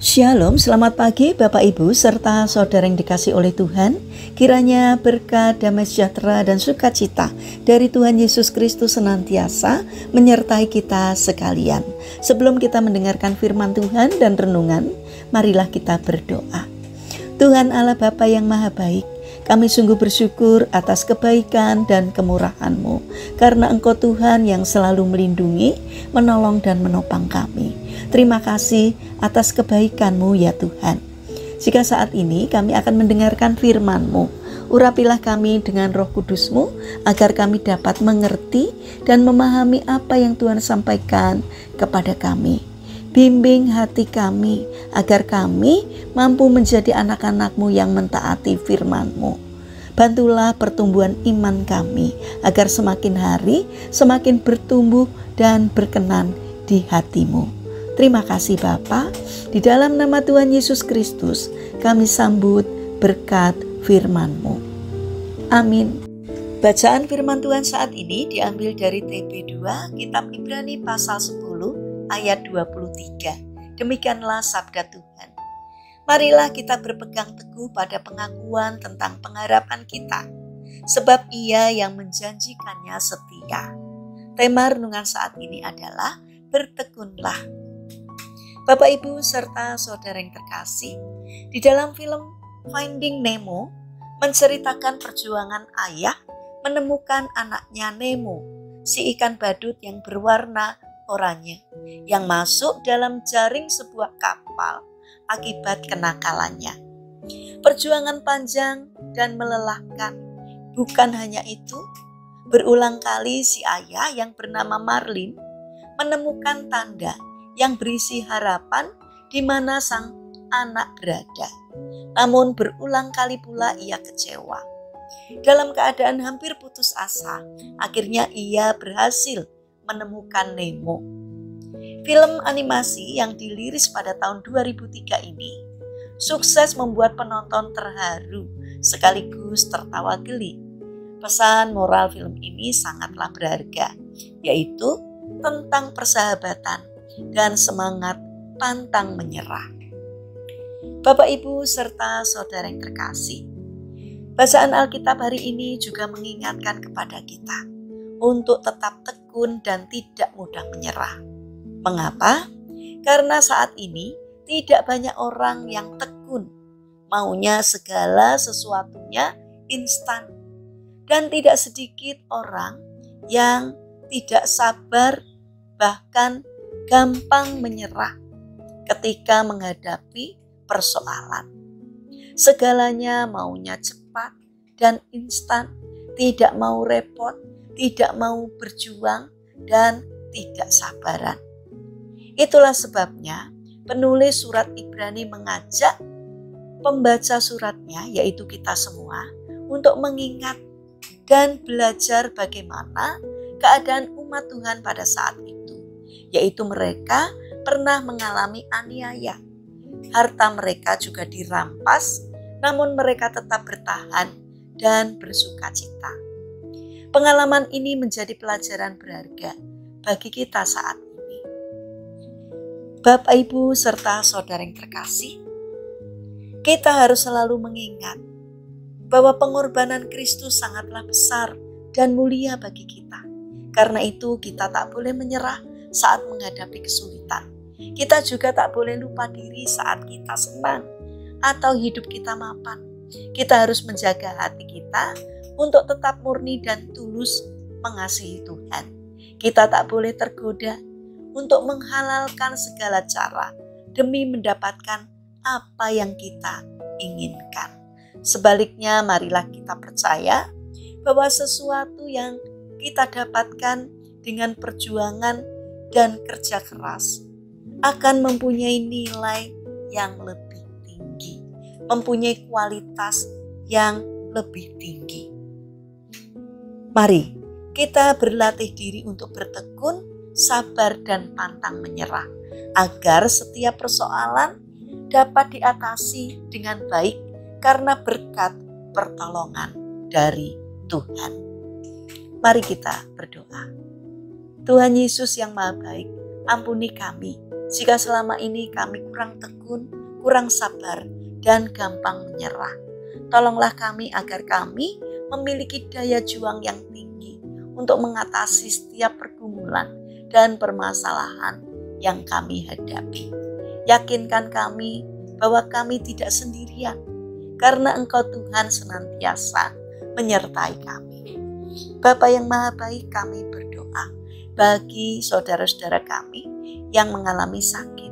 Shalom, selamat pagi Bapak Ibu serta saudara yang dikasih oleh Tuhan. Kiranya berkat, damai sejahtera dan sukacita dari Tuhan Yesus Kristus senantiasa menyertai kita sekalian. Sebelum kita mendengarkan firman Tuhan dan renungan, marilah kita berdoa. Tuhan Allah Bapa yang Maha Baik, kami sungguh bersyukur atas kebaikan dan kemurahan-Mu, karena Engkau Tuhan yang selalu melindungi, menolong dan menopang kami. Terima kasih atas kebaikan-Mu ya Tuhan. Jika saat ini kami akan mendengarkan firman-Mu, urapilah kami dengan Roh Kudus-Mu agar kami dapat mengerti dan memahami apa yang Tuhan sampaikan kepada kami. Bimbing hati kami agar kami mampu menjadi anak-anak-Mu yang mentaati firman-Mu. Bantulah pertumbuhan iman kami agar semakin hari semakin bertumbuh dan berkenan di hati-Mu. Terima kasih Bapa, di dalam nama Tuhan Yesus Kristus kami sambut berkat firman-Mu. Amin. Bacaan firman Tuhan saat ini diambil dari TB2 Kitab Ibrani pasal 10 ayat 23. Demikianlah sabda Tuhan. Marilah kita berpegang teguh pada pengakuan tentang pengharapan kita, sebab Ia yang menjanjikannya setia. Tema renungan saat ini adalah bertekunlah. Bapak Ibu serta saudara yang terkasih, di dalam film Finding Nemo menceritakan perjuangan ayah menemukan anaknya Nemo, si ikan badut yang berwarna oranye, yang masuk dalam jaring sebuah kapal akibat kenakalannya. Perjuangan panjang dan melelahkan. Bukan hanya itu, berulang kali si ayah yang bernama Marlin menemukan tanda yang berisi harapan di mana sang anak berada. Namun berulang kali pula ia kecewa. Dalam keadaan hampir putus asa, akhirnya ia berhasil menemukan Nemo. Film animasi yang dirilis pada tahun 2003 ini sukses membuat penonton terharu sekaligus tertawa geli. Pesan moral film ini sangatlah berharga, yaitu tentang persahabatan dan semangat pantang menyerah. Bapak Ibu serta saudara yang terkasih, bacaan Alkitab hari ini juga mengingatkan kepada kita untuk tetap tekun dan tidak mudah menyerah. Mengapa? Karena saat ini tidak banyak orang yang tekun, maunya segala sesuatunya instan, dan tidak sedikit orang yang tidak sabar, bahkan gampang menyerah ketika menghadapi persoalan. Segalanya maunya cepat dan instan, tidak mau repot, tidak mau berjuang, dan tidak sabaran. Itulah sebabnya penulis surat Ibrani mengajak pembaca suratnya, yaitu kita semua, untuk mengingat dan belajar bagaimana keadaan umat Tuhan pada saat itu, yaitu mereka pernah mengalami aniaya. Harta mereka juga dirampas, namun mereka tetap bertahan dan bersukacita. Pengalaman ini menjadi pelajaran berharga bagi kita saat ini. Bapak, Ibu, serta saudara yang terkasih, kita harus selalu mengingat bahwa pengorbanan Kristus sangatlah besar dan mulia bagi kita. Karena itu kita tak boleh menyerah saat menghadapi kesulitan. Kita juga tak boleh lupa diri saat kita senang atau hidup kita mapan. Kita harus menjaga hati kita untuk tetap murni dan tulus mengasihi Tuhan. Kita tak boleh tergoda untuk menghalalkan segala cara demi mendapatkan apa yang kita inginkan. Sebaliknya, marilah kita percaya bahwa sesuatu yang kita dapatkan dengan perjuangan dan kerja keras akan mempunyai nilai yang lebih tinggi, mempunyai kualitas yang lebih tinggi. Mari kita berlatih diri untuk bertekun, sabar dan pantang menyerah, agar setiap persoalan dapat diatasi dengan baik karena berkat pertolongan dari Tuhan. Mari kita berdoa. Tuhan Yesus yang Maha Baik, ampuni kami Jika selama ini kami kurang tekun, kurang sabar, dan gampang menyerah, tolonglah kami agar kami memiliki daya juang yang tinggi untuk mengatasi setiap pergumulan dan permasalahan yang kami hadapi. Yakinkan kami bahwa kami tidak sendirian, karena Engkau Tuhan senantiasa menyertai kami. Bapa yang Maha Baik, kami berdoa bagi saudara-saudara kami yang mengalami sakit.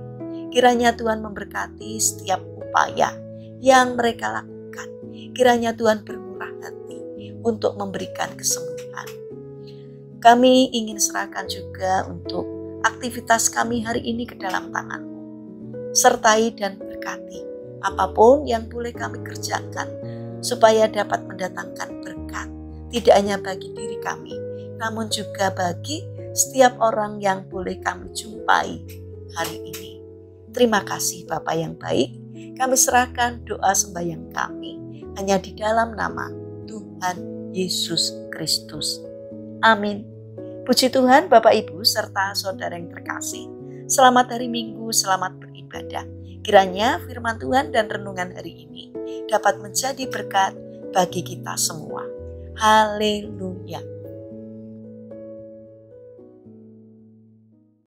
Kiranya Tuhan memberkati setiap upaya yang mereka lakukan. Kiranya Tuhan bermurah hati untuk memberikan kesembuhan. Kami ingin serahkan juga untuk aktivitas kami hari ini ke dalam tangan-Mu. Sertai dan berkati apapun yang boleh kami kerjakan, supaya dapat mendatangkan berkat, tidak hanya bagi diri kami, namun juga bagi setiap orang yang boleh kami jumpai hari ini. Terima kasih Bapa yang baik, kami serahkan doa sembahyang kami hanya di dalam nama Tuhan Yesus Kristus. Amin. Puji Tuhan, Bapak Ibu serta saudara yang terkasih. Selamat hari Minggu, selamat beribadah. Kiranya firman Tuhan dan renungan hari ini dapat menjadi berkat bagi kita semua. Haleluya.